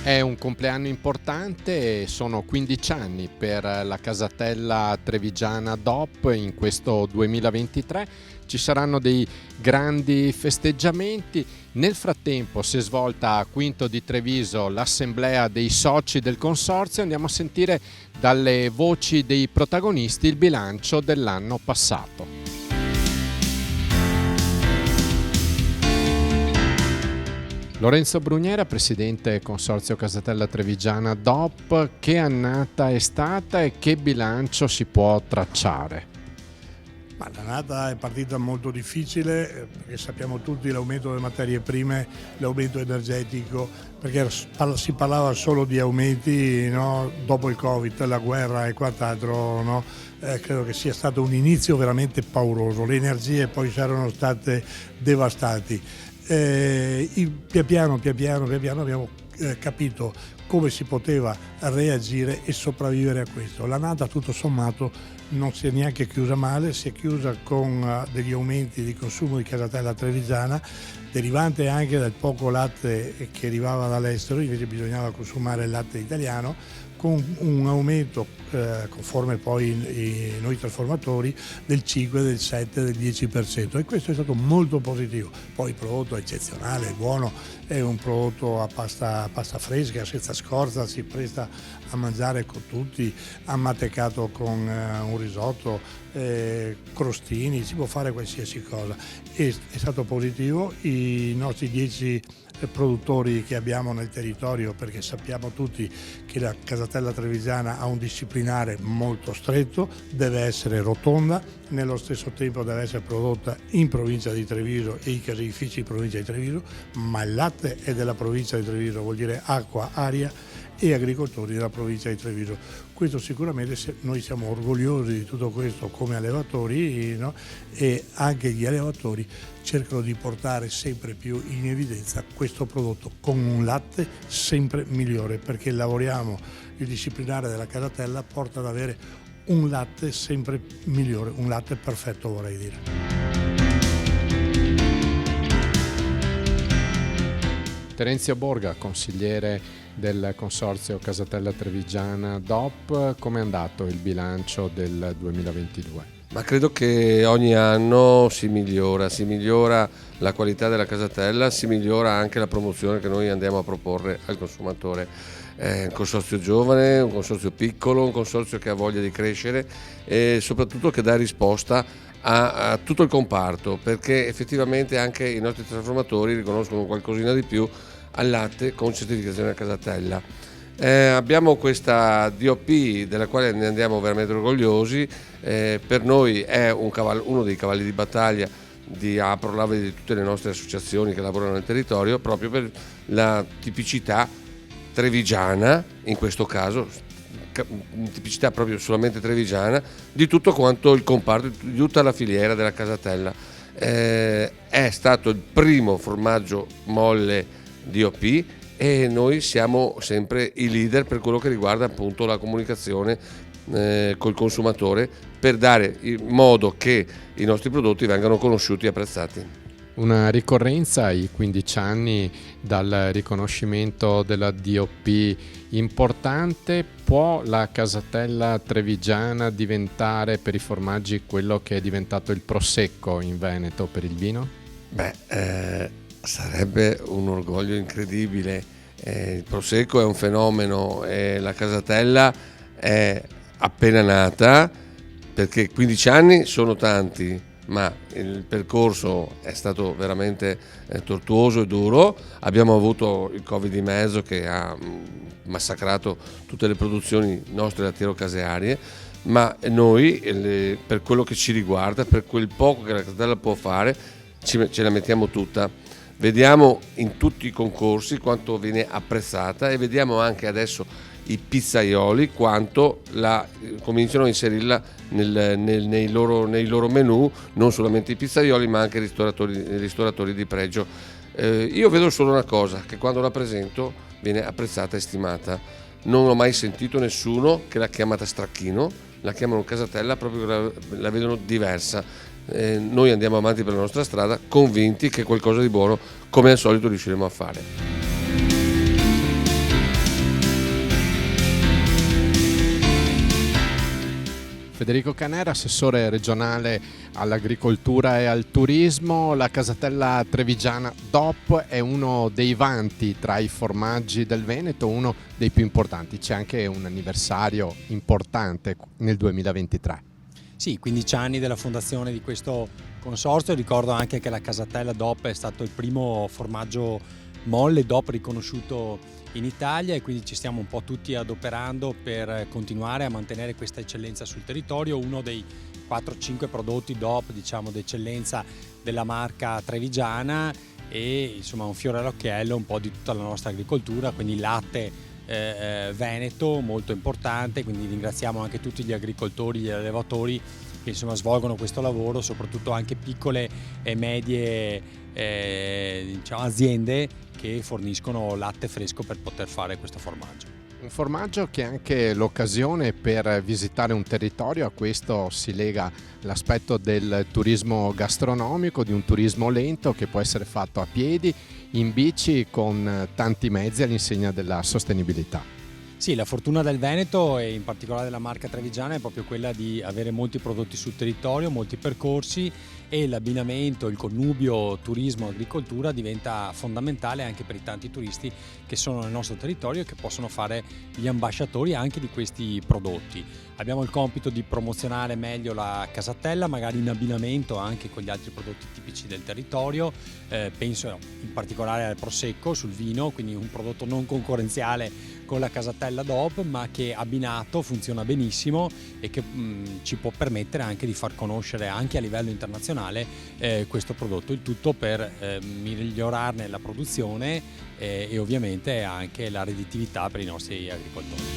È un compleanno importante, sono 15 anni per la casatella trevigiana DOP in questo 2023. Ci saranno dei grandi festeggiamenti. Nel frattempo si è svolta a Quinto di Treviso l'assemblea dei soci del consorzio. Andiamo a sentire dalle voci dei protagonisti il bilancio dell'anno passato. Lorenzo Brugnera, presidente Consorzio Casatella Trevigiana DOP, che annata è stata e che bilancio si può tracciare? Ma l'annata è partita molto difficile perché sappiamo tutti l'aumento delle materie prime, l'aumento energetico, perché si parlava solo di aumenti, no? Dopo il Covid, la guerra e quant'altro, no? Credo che sia stato un inizio veramente pauroso, le energie poi erano state devastanti. Piano piano abbiamo capito come si poteva reagire e sopravvivere a questo. L'annata tutto sommato non si è neanche chiusa male, si è chiusa con degli aumenti di consumo di casatella trevigiana, derivante anche dal poco latte che arrivava dall'estero, invece bisognava consumare il latte italiano, con un aumento conforme poi noi trasformatori del 5, del 7, del 10%, e questo è stato molto positivo. Poi il prodotto è eccezionale, è buono, è un prodotto a pasta fresca, senza scorza, si presta a mangiare con tutti, ammatecato con un risotto, crostini, si può fare qualsiasi cosa. È stato positivo. I nostri 10 produttori che abbiamo nel territorio, perché sappiamo tutti che la casatella trevigiana ha un disciplinare molto stretto, deve essere rotonda, nello stesso tempo deve essere prodotta in provincia di Treviso e i caseifici in provincia di Treviso, ma il latte è della provincia di Treviso, vuol dire acqua, aria e agricoltori della provincia di Treviso. Questo sicuramente, noi siamo orgogliosi di tutto questo come allevatori, no? E anche gli allevatori cercano di portare sempre più in evidenza questo prodotto con un latte sempre migliore, perché lavoriamo, il disciplinare della casatella porta ad avere un latte sempre migliore, un latte perfetto, vorrei dire. Terenzio Borga, consigliere del Consorzio Casatella Trevigiana DOP, come è andato il bilancio del 2022? Ma credo che ogni anno si migliora la qualità della casatella, si migliora anche la promozione che noi andiamo a proporre al consumatore. È un consorzio giovane, un consorzio piccolo, un consorzio che ha voglia di crescere e soprattutto che dà risposta a tutto il comparto, perché effettivamente anche i nostri trasformatori riconoscono qualcosina di più al latte con certificazione a casatella. Abbiamo questa DOP della quale ne andiamo veramente orgogliosi, per noi è uno dei cavalli di battaglia di APROLAV e di tutte le nostre associazioni che lavorano nel territorio, proprio per la tipicità trevigiana, in questo caso tipicità proprio solamente trevigiana, di tutto quanto il comparto, di tutta la filiera della casatella. È stato il primo formaggio molle DOP e noi siamo sempre i leader per quello che riguarda appunto la comunicazione col consumatore, per dare in modo che i nostri prodotti vengano conosciuti e apprezzati. Una ricorrenza ai 15 anni dal riconoscimento della DOP importante. Può la casatella trevigiana diventare per i formaggi quello che è diventato il prosecco in Veneto per il vino? Sarebbe un orgoglio incredibile. Il prosecco è un fenomeno e la casatella è appena nata, perché 15 anni sono tanti, ma il percorso è stato veramente tortuoso e duro. Abbiamo avuto il Covid di mezzo che ha massacrato tutte le produzioni nostre lattiero-casearie, ma noi, per quello che ci riguarda, per quel poco che la casatella può fare, ce la mettiamo tutta. Vediamo in tutti i concorsi quanto viene apprezzata e vediamo anche adesso i pizzaioli quanto cominciano a inserirla nei loro menù, non solamente i pizzaioli ma anche i ristoratori di pregio. Io vedo solo una cosa, che quando la presento viene apprezzata e stimata. Non ho mai sentito nessuno che l'ha chiamata stracchino, la chiamano casatella proprio perché la vedono diversa. Noi andiamo avanti per la nostra strada convinti che qualcosa di buono come al solito riusciremo a fare. Federico Canera, assessore regionale all'agricoltura e al turismo. La casatella trevigiana DOP è uno dei vanti tra i formaggi del Veneto, uno dei più importanti. C'è anche un anniversario importante nel 2023. Sì, 15 anni della fondazione di questo consorzio. Ricordo anche che la casatella DOP è stato il primo formaggio molle DOP riconosciuto in Italia, e quindi ci stiamo un po' tutti adoperando per continuare a mantenere questa eccellenza sul territorio. Uno dei 4-5 prodotti DOP, diciamo, d'eccellenza della marca trevigiana, e insomma un fiore all'occhiello un po' di tutta la nostra agricoltura, quindi il latte veneto molto importante. Quindi ringraziamo anche tutti gli agricoltori, gli allevatori che insomma svolgono questo lavoro, soprattutto anche piccole e medie diciamo, aziende che forniscono latte fresco per poter fare questo formaggio. Un formaggio che è anche l'occasione per visitare un territorio. A questo si lega l'aspetto del turismo gastronomico, di un turismo lento che può essere fatto a piedi, in bici, con tanti mezzi all'insegna della sostenibilità. Sì, la fortuna del Veneto e in particolare della marca trevigiana è proprio quella di avere molti prodotti sul territorio, molti percorsi, e l'abbinamento, il connubio turismo-agricoltura diventa fondamentale anche per i tanti turisti che sono nel nostro territorio e che possono fare gli ambasciatori anche di questi prodotti. Abbiamo il compito di promozionare meglio la casatella, magari in abbinamento anche con gli altri prodotti tipici del territorio. Penso in particolare al prosecco, sul vino, quindi un prodotto non concorrenziale con la casatella DOP, ma che abbinato funziona benissimo e che ci può permettere anche di far conoscere anche a livello internazionale questo prodotto, il tutto per migliorarne la produzione e ovviamente anche la redditività per i nostri agricoltori.